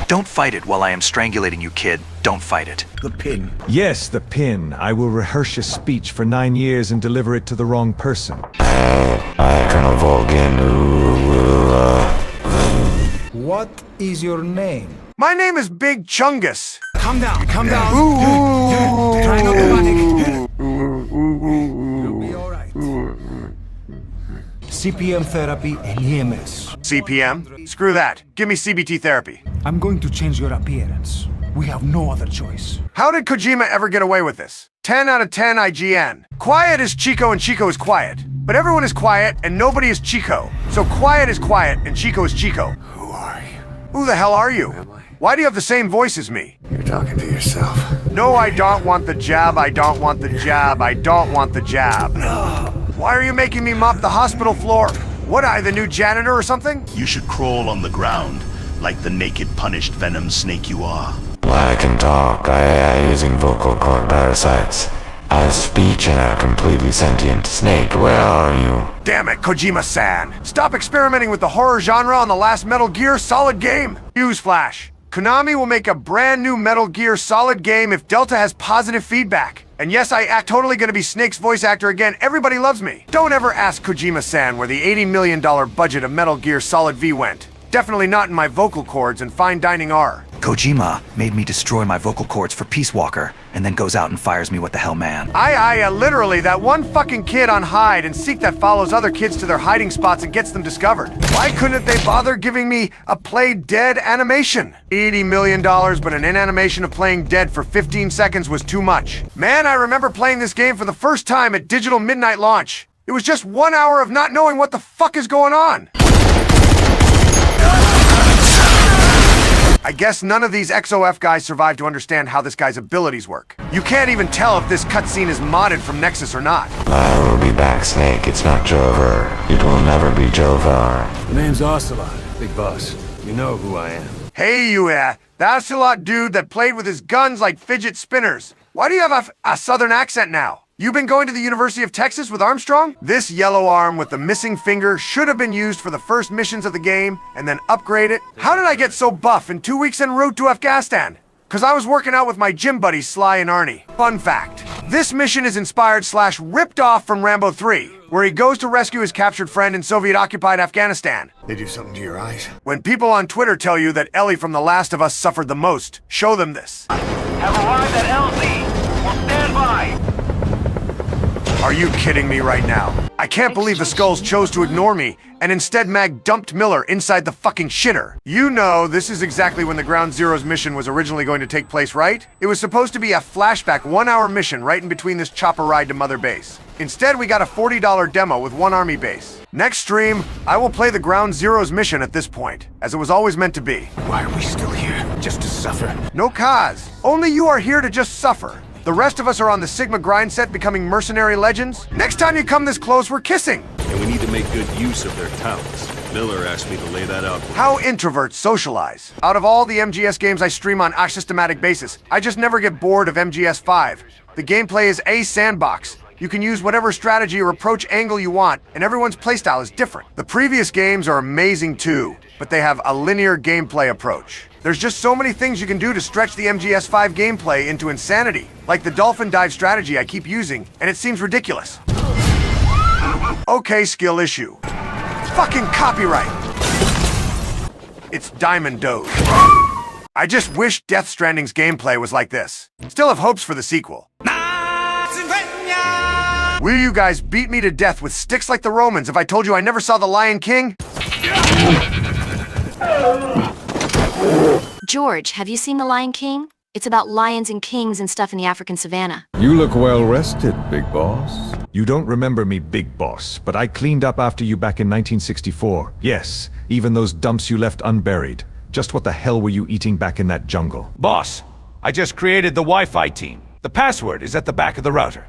Don't fight it while I am strangulating you, kid. Don't fight it. The pin. Yes, the pin. I will rehearse your speech for 9 years and deliver it to the wrong person. Colonel Volgin. What is your name? My name is Big Chungus. Calm down, calm down. Try not to panic. You'll be alright. CPM therapy and EMS. CPM? Screw that. Give me CBT therapy. I'm going to change your appearance. We have no other choice. How did Kojima ever get away with this? 10 out of 10 IGN. Quiet is Chico and Chico is quiet. But everyone is quiet and nobody is Chico. So quiet is quiet and Chico is Chico. Who are you? Who the hell are you? Why do you have the same voice as me? You're talking to yourself. No, I don't want the jab, I don't want the jab, I don't want the jab. Why are you making me mop the hospital floor? What, I the new janitor or something? You should crawl on the ground, like the naked punished venom snake you are. I can talk. I using vocal cord parasites. I have speech and a completely sentient snake. Where are you? Damn it, Kojima-san. Stop experimenting with the horror genre on the last Metal Gear Solid game. Newsflash. Konami will make a brand new Metal Gear Solid game if Delta has positive feedback. And yes, I act totally gonna be Snake's voice actor again. Everybody loves me. Don't ever ask Kojima-san where the $80 million budget of Metal Gear Solid V went. Definitely not in my vocal cords and fine dining are. Kojima made me destroy my vocal cords for Peace Walker, and then goes out and fires me with the hell man. Literally, that one fucking kid on Hide and Seek that follows other kids to their hiding spots and gets them discovered. Why couldn't they bother giving me a play dead animation? $80 million, but an in-animation of playing dead for 15 seconds was too much. Man, I remember playing this game for the first time at Digital Midnight launch. It was just 1 hour of not knowing what the fuck is going on. I guess none of these XOF guys survived to understand how this guy's abilities work. You can't even tell if this cutscene is modded from Nexus or not. I will be back, Snake. It's not Jover. It will never be Jovar. The name's Ocelot, big boss. You know who I am. Hey you, that Ocelot dude that played with his guns like fidget spinners. Why do you have a southern accent now? You been going to the University of Texas with Armstrong? This yellow arm with the missing finger should have been used for the first missions of the game and then upgrade it. How did I get so buff in 2 weeks en route to Afghanistan? Cause I was working out with my gym buddies Sly and Arnie. Fun fact, this mission is inspired / ripped off from Rambo 3, where he goes to rescue his captured friend in Soviet-occupied Afghanistan. They do something to your eyes? When people on Twitter tell you that Ellie from The Last of Us suffered the most, show them this. Have arrived at LZ. Will stand by. Are you kidding me right now? I can't believe the Skulls chose to ignore me, and instead Mag dumped Miller inside the fucking shitter. You know, this is exactly when the Ground Zeroes mission was originally going to take place, right? It was supposed to be a flashback 1 hour mission right in between this chopper ride to Mother Base. Instead, we got a $40 demo with 1 army base. Next stream, I will play the Ground Zeroes mission at this point, as it was always meant to be. Why are we still here? Just to suffer? No cause. Only you are here to just suffer. The rest of us are on the Sigma grind set becoming mercenary legends. Next time you come this close, we're kissing. And we need to make good use of their talents. Miller asked me to lay that out. How introverts socialize. Out of all the MGS games I stream on a systematic basis, I just never get bored of MGS 5. The gameplay is a sandbox. You can use whatever strategy or approach angle you want, and everyone's playstyle is different. The previous games are amazing too, but they have a linear gameplay approach. There's just so many things you can do to stretch the MGS 5 gameplay into insanity, like the dolphin dive strategy I keep using, and it seems ridiculous. Okay, skill issue. Fucking copyright! It's Diamond Doge. I just wish Death Stranding's gameplay was like this. Still have hopes for the sequel. Will you guys beat me to death with sticks like the Romans if I told you I never saw The Lion King? George, have you seen The Lion King? It's about lions and kings and stuff in the African savannah. You look well rested, big boss. You don't remember me, big boss, but I cleaned up after you back in 1964. Yes, even those dumps you left unburied. Just what the hell were you eating back in that jungle? Boss, I just created the Wi-Fi team. The password is at the back of the router.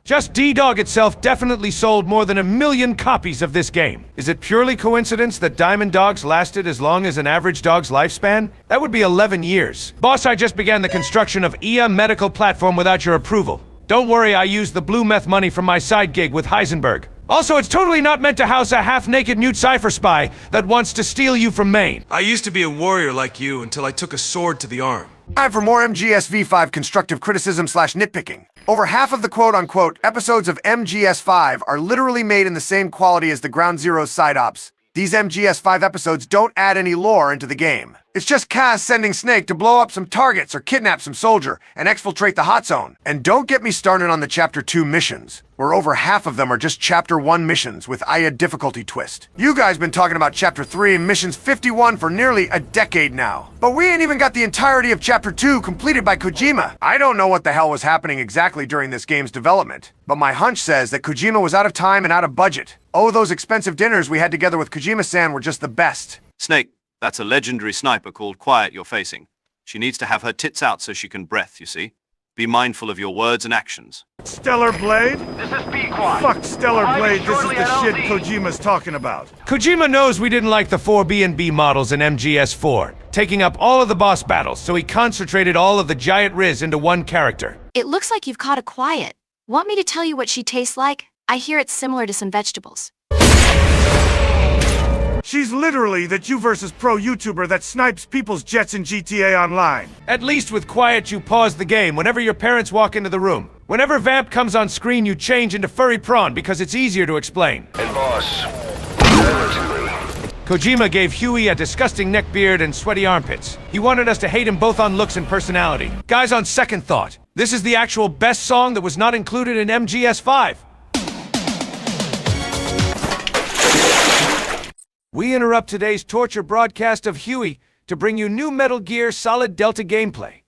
Just D-Dog itself definitely sold more than 1 million copies of this game. Is it purely coincidence that Diamond Dogs lasted as long as an average dog's lifespan? That would be 11 years. Boss, I just began the construction of IA medical platform without your approval. Don't worry, I used the blue meth money from my side gig with Heisenberg. Also, it's totally not meant to house a half-naked mute cipher spy that wants to steal you from Maine. I used to be a warrior like you until I took a sword to the arm. Time for more MGS V5 constructive criticism / nitpicking. Over half of the quote-unquote episodes of MGS 5 are literally made in the same quality as the Ground Zero side ops. These MGS 5 episodes don't add any lore into the game. It's just Kaz sending Snake to blow up some targets or kidnap some soldier and exfiltrate the hot zone. And don't get me started on the Chapter 2 missions, where over half of them are just Chapter 1 missions with a difficulty twist. You guys been talking about Chapter 3 and missions 51 for nearly a decade now. But we ain't even got the entirety of Chapter 2 completed by Kojima. I don't know what the hell was happening exactly during this game's development, but my hunch says that Kojima was out of time and out of budget. Oh, those expensive dinners we had together with Kojima-san were just the best. Snake, that's a legendary sniper called Quiet you're facing. She needs to have her tits out so she can breath, you see? Be mindful of your words and actions. Stellar Blade? This is Pequod. Fuck Stellar Blade, this is shortly the at shit LZ. Kojima's talking about. Kojima knows we didn't like the 4B&B models in MGS 4, taking up all of the boss battles, so he concentrated all of the giant Riz into one character. It looks like you've caught a Quiet. Want me to tell you what she tastes like? I hear it's similar to some vegetables. She's literally the you versus pro YouTuber that snipes people's jets in GTA Online. At least with Quiet, you pause the game whenever your parents walk into the room. Whenever Vamp comes on screen, you change into Furry Prawn because it's easier to explain. And boss, Kojima gave Huey a disgusting neckbeard and sweaty armpits. He wanted us to hate him both on looks and personality. Guys, on second thought, this is the actual best song that was not included in MGS 5. We interrupt today's torture broadcast of Huey to bring you new Metal Gear Solid Delta gameplay.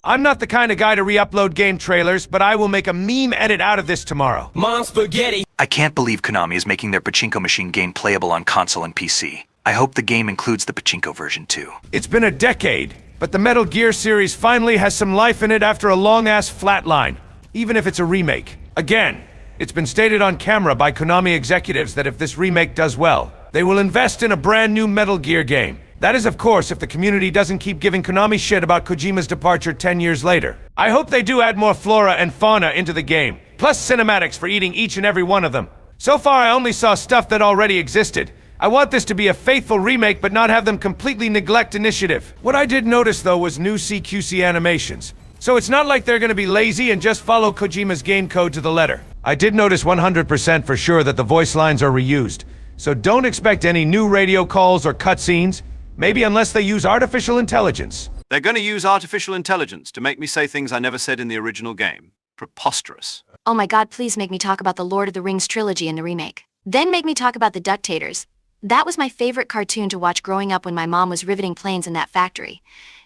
I'm not the kind of guy to re-upload game trailers, but I will make a meme edit out of this tomorrow. Mom spaghetti! I can't believe Konami is making their pachinko machine game playable on console and PC. I hope the game includes the pachinko version too. It's been a decade, but the Metal Gear series finally has some life in it after a long-ass flatline, even if it's a remake. Again, it's been stated on camera by Konami executives that if this remake does well, they will invest in a brand new Metal Gear game. That is, of course, if the community doesn't keep giving Konami shit about Kojima's departure 10 years later. I hope they do add more flora and fauna into the game, plus cinematics for eating each and every one of them. So far, I only saw stuff that already existed. I want this to be a faithful remake, but not have them completely neglect initiative. What I did notice, though, was new CQC animations. So it's not like they're gonna be lazy and just follow Kojima's game code to the letter. I did notice 100% for sure that the voice lines are reused, so don't expect any new radio calls or cutscenes, maybe unless they use artificial intelligence. They're gonna use artificial intelligence to make me say things I never said in the original game. Preposterous. Oh my god, please make me talk about the Lord of the Rings trilogy in the remake. Then make me talk about the Ductators. That was my favorite cartoon to watch growing up when my mom was riveting planes in that factory.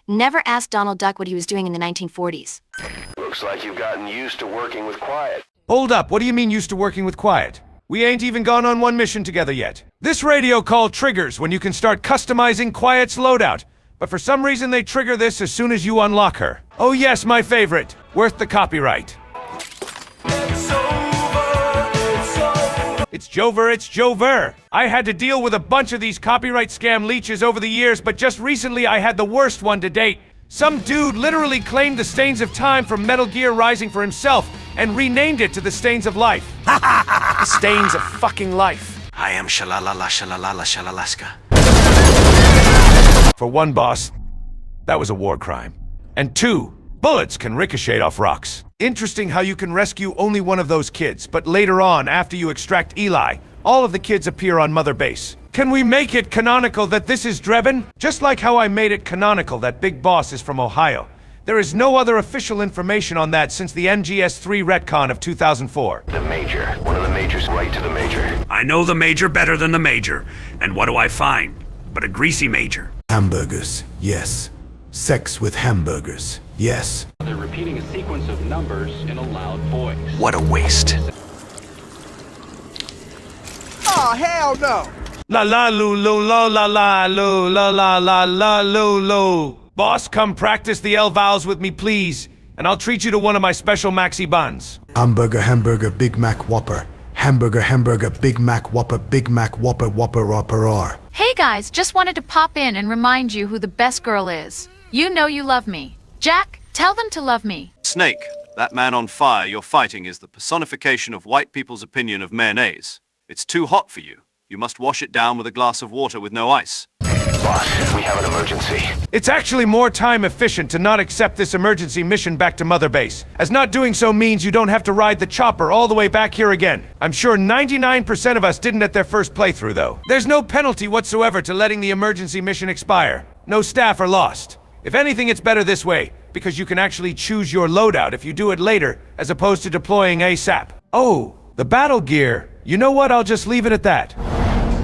Never asked Donald Duck what he was doing in the 1940s. looks like you've gotten used to working with Quiet. Hold up, what do you mean used to working with Quiet? We ain't even gone on one mission together yet. This radio call triggers when you can start customizing Quiet's loadout, but for some reason they trigger this as soon as you unlock her. Oh yes, my favorite. Worth the copyright. It's Jover. I had to deal with a bunch of these copyright scam leeches over the years, but just recently I had the worst one to date. Some dude literally claimed the Stains of Time from Metal Gear Rising for himself and renamed it to the Stains of Life. The Stains of fucking Life. I am shalalala shalalala shalalaska. For one, boss, that was a war crime. And two, bullets can ricochet off rocks. Interesting how you can rescue only one of those kids, but later on, after you extract Eli, all of the kids appear on Mother Base. Can we make it canonical that this is Drebin? Just like how I made it canonical that Big Boss is from Ohio. There is no other official information on that since the MGS 3 retcon of 2004. The Major. One of the Majors right to the Major. I know the Major better than the Major. And what do I find? But a greasy Major. Hamburgers, yes. Sex with hamburgers, yes. They're repeating a sequence of numbers in a loud voice. What a waste. Oh, hell no! La la lu lu la la la lu la la la la lu lu. Boss, come practice the L vowels with me, please, and I'll treat you to one of my special maxi buns. Hamburger, Big Mac Whopper. Hamburger, Big Mac Whopper, Whopper, R. Hey guys, just wanted to pop in and remind you who the best girl is. You know you love me. Jack, tell them to love me. Snake, That man on fire you're fighting is the personification of white people's opinion of mayonnaise. It's too hot for you. You must wash it down with a glass of water with no ice. Boss, we have an emergency. It's actually more time efficient to not accept this emergency mission back to Mother Base, as not doing so means you don't have to ride the chopper all the way back here again. I'm sure 99% of us didn't at their first playthrough, though. There's no penalty whatsoever to letting the emergency mission expire. No staff are lost. If anything, it's better this way, because you can actually choose your loadout if you do it later, as opposed to deploying ASAP. Oh, the battle gear. You know what? I'll just leave it at that.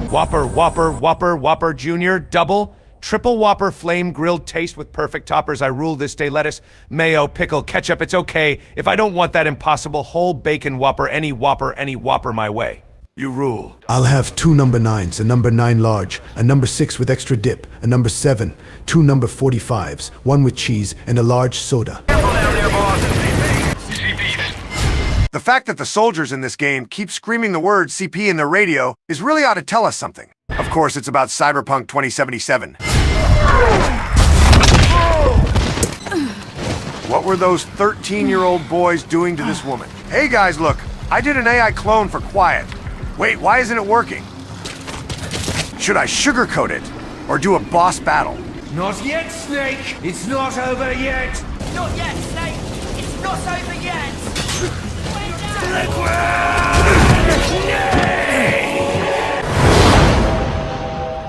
Whopper, Whopper, Whopper, Whopper Jr., double, triple Whopper, flame grilled taste with perfect toppers. I rule this day. Lettuce, mayo, pickle, ketchup. It's okay if I don't want that impossible whole bacon Whopper, any Whopper my way. You rule. I'll have 2 number 9s, a number 9 large, a number 6 with extra dip, a number 7, 2 number 45s, 1 with cheese, and a large soda. The fact that the soldiers in this game keep screaming the word CP in their radio is really ought to tell us something. Of course, it's about Cyberpunk 2077. What were those 13-year-old boys doing to this woman? Hey guys, look, I did an AI clone for Quiet. Wait, why isn't it working? Should I sugarcoat it or do a boss battle? Not yet, Snake! It's not over yet! Not yet, Snake! It's not over yet!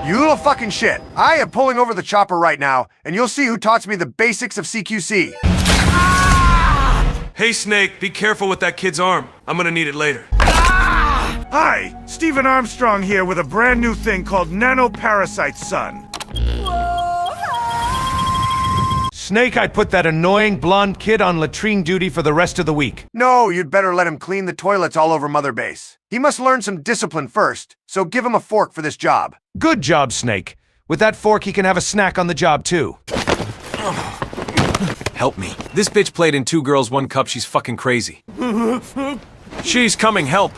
You little fucking shit. I am pulling over the chopper right now, and you'll see who taught me the basics of CQC. Hey, Snake, be careful with that kid's arm. I'm gonna need it later. Hi, Stephen Armstrong here with a brand new thing called Nanoparasite, son. Snake, I'd put that annoying blonde kid on latrine duty for the rest of the week. No, you'd better let him clean the toilets all over Mother Base. He must learn some discipline first, so give him a fork for this job. Good job, Snake. With that fork, he can have a snack on the job, too. Help me. This bitch played in 2 Girls, 1 Cup. She's fucking crazy. She's coming, help.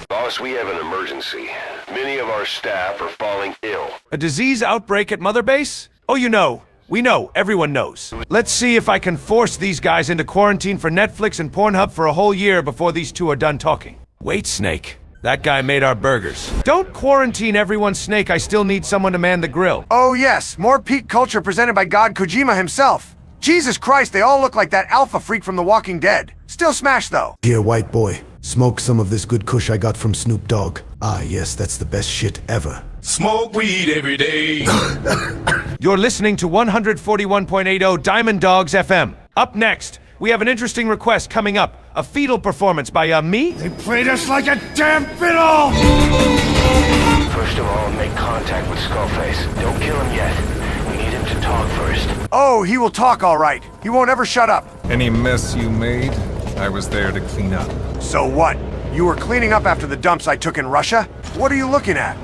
Boss, we have an emergency. Many of our staff are falling ill. A disease outbreak at Mother Base? Oh, you know. We know. Everyone knows. Let's see if I can force these guys into quarantine for Netflix and Pornhub for a whole year before these two are done talking. Wait, Snake. That guy made our burgers. Don't quarantine everyone, Snake. I still need someone to man the grill. Oh yes, more peak culture presented by God Kojima himself. Jesus Christ, they all look like that alpha freak from The Walking Dead. Still smash though. Here, white boy. Smoke some of this good kush I got from Snoop Dogg. Ah, yes, that's the best shit ever. Smoke weed every day. You're listening to 141.80 Diamond Dogs FM. Up next, we have an interesting request coming up. A fetal performance by, me? They played us like a damn fiddle! First of all, make contact with Skullface. Don't kill him yet. We need him to talk first. Oh, he will talk all right. He won't ever shut up. Any mess you made, I was there to clean up. So what? You were cleaning up after the dumps I took in Russia? What are you looking at?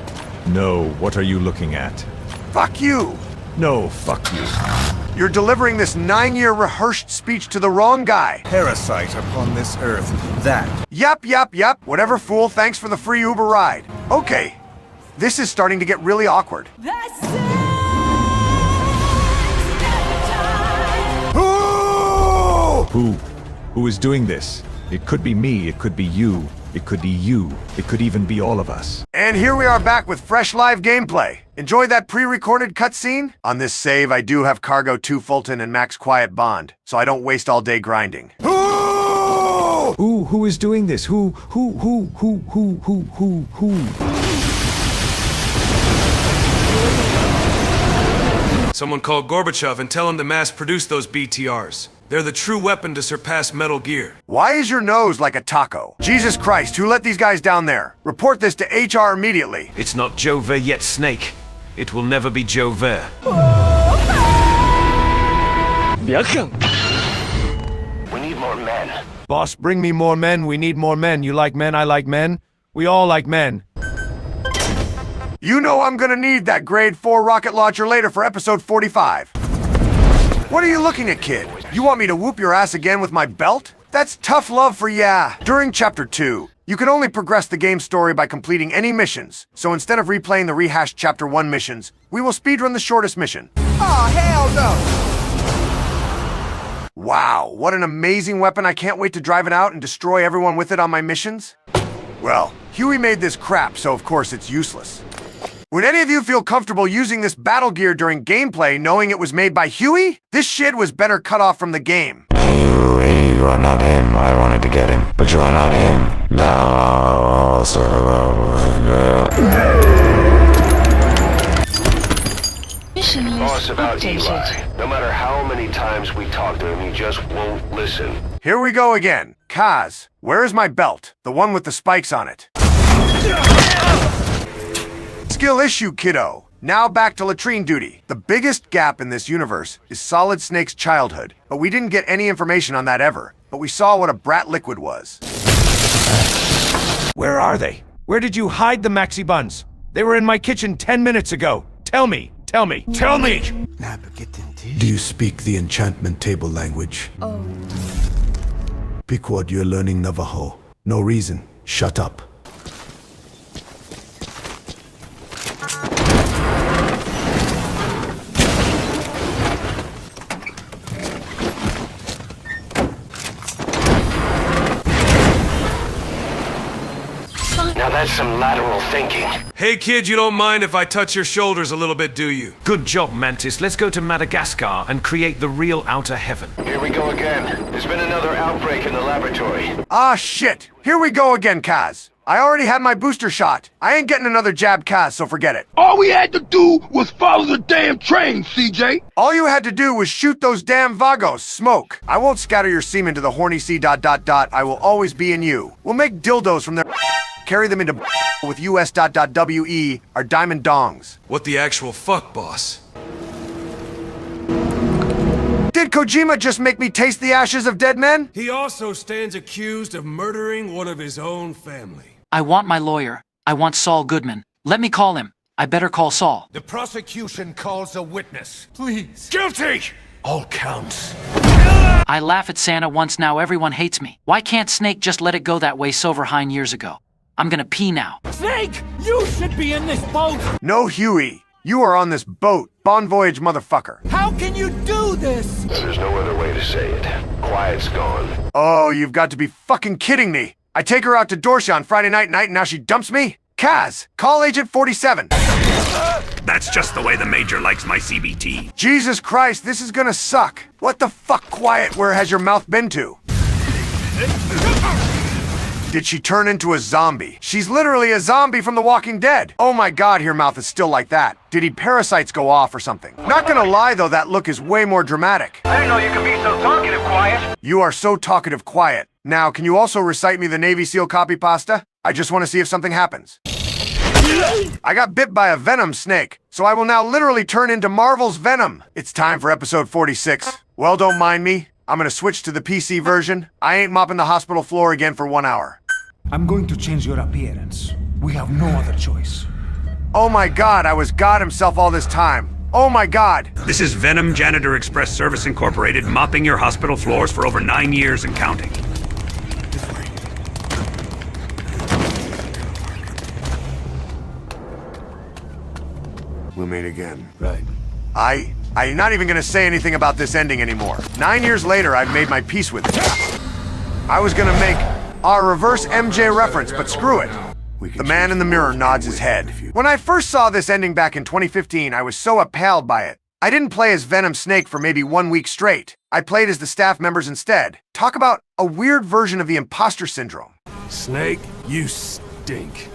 No, what are you looking at? Fuck you! No, fuck you. You're delivering this 9-year rehearsed speech to the wrong guy. Parasite upon this earth, that. Yup. Whatever, fool, thanks for the free Uber ride. Okay, this is starting to get really awkward. Who is doing this? It could be me, it could be you, it could be you, it could even be all of us. And here we are back with fresh live gameplay. Enjoy that pre-recorded cutscene? On this save, I do have Cargo 2 Fulton and Max Quiet Bond, so I don't waste all day grinding. Who is doing this? Who? Someone call Gorbachev and tell him to mass-produce those BTRs. They're the true weapon to surpass Metal Gear. Why is your nose like a taco? Jesus Christ, who let these guys down there? Report this to HR immediately. It's not Joe Ver yet, Snake. It will never be Joe Ver. We need more men. Boss, bring me more men. We need more men. You like men, I like men. We all like men. You know I'm gonna need that grade 4 rocket launcher later for episode 45. What are you looking at, kid? You want me to whoop your ass again with my belt? That's tough love for ya. During Chapter 2, you can only progress the game story by completing any missions. So instead of replaying the rehashed Chapter 1 missions, we will speedrun the shortest mission. Oh, hell no! Wow, what an amazing weapon. I can't wait to drive it out and destroy everyone with it on my missions. Well, Huey made this crap, so of course it's useless. Would any of you feel comfortable using this battle gear during gameplay knowing it was made by Huey? This shit was better cut off from the game. You are not him. I wanted to get him, but you are not him. Now also. Boss about Eli. No matter how many times we talk to him, he just won't listen. Here we go again. Kaz, where's my belt? The one with the spikes on it. Skill issue, kiddo. Now back to latrine duty. The biggest gap in this universe is Solid Snake's childhood, but we didn't get any information on that ever. But we saw what a brat liquid was. Where are they? Where did you hide the maxi buns? They were in my kitchen 10 minutes ago. Tell me, tell me, tell me! Do you speak the enchantment table language? Oh. Pequod, you're learning Navajo. No reason. Shut up. Now that's some lateral thinking. Hey kid, you don't mind if I touch your shoulders a little bit, do you? Good job, Mantis. Let's go to Madagascar and create the real outer heaven. Here we go again. There's been another outbreak in the laboratory. Ah, shit. Here we go again, Kaz. I already had my booster shot. I ain't getting another jab, Kaz, so forget it. All we had to do was follow the damn train, CJ. All you had to do was shoot those damn Vagos. Smoke. I won't scatter your semen to the horny sea ... I will always be in you. We'll make dildos from their carry them into with US ... WE, our diamond dongs. What the actual fuck, boss? Did Kojima just make me taste the ashes of dead men? He also stands accused of murdering one of his own family. I want my lawyer. I want Saul Goodman. Let me call him. I better call Saul. The prosecution calls a witness. Please. Guilty! All counts. I laugh at Santa once, now everyone hates me. Why can't Snake just let it go that way Silverhine years ago? I'm gonna pee now. Snake, you should be in this boat. No, Huey. You are on this boat. Bon voyage, motherfucker. How can you do this? There's no other way to say it. Quiet's gone. Oh, you've got to be fucking kidding me. I take her out to Dorsey on Friday night and now she dumps me? Kaz, call Agent 47. That's just the way the Major likes my CBT. Jesus Christ, this is gonna suck. What the fuck, Quiet? Where has your mouth been to? Did she turn into a zombie? She's literally a zombie from The Walking Dead. Oh my god, her mouth is still like that. Did he parasites go off or something? Not gonna lie though, that look is way more dramatic. I didn't know you could be so talkative, Quiet. You are so talkative, Quiet. Now, can you also recite me the Navy SEAL copy pasta? I just want to see if something happens. I got bit by a venom snake, so I will now literally turn into Marvel's Venom. It's time for episode 46. Well, don't mind me. I'm gonna switch to the PC version. I ain't mopping the hospital floor again for 1 hour. I'm going to change your appearance. We have no other choice. Oh my god, I was God himself all this time. Oh my god. This is Venom Janitor Express Service Incorporated, mopping your hospital floors for over 9 years and counting. We'll meet again. Right. I'm not even gonna say anything about this ending anymore. 9 years later, I've made my peace with it. I was gonna make our reverse MJ reference, but screw it. The man in the mirror nods his head. When I first saw this ending back in 2015, I was so appalled by it. I didn't play as Venom Snake for maybe 1 week straight. I played as the staff members instead. Talk about a weird version of the imposter syndrome. Snake, you stink.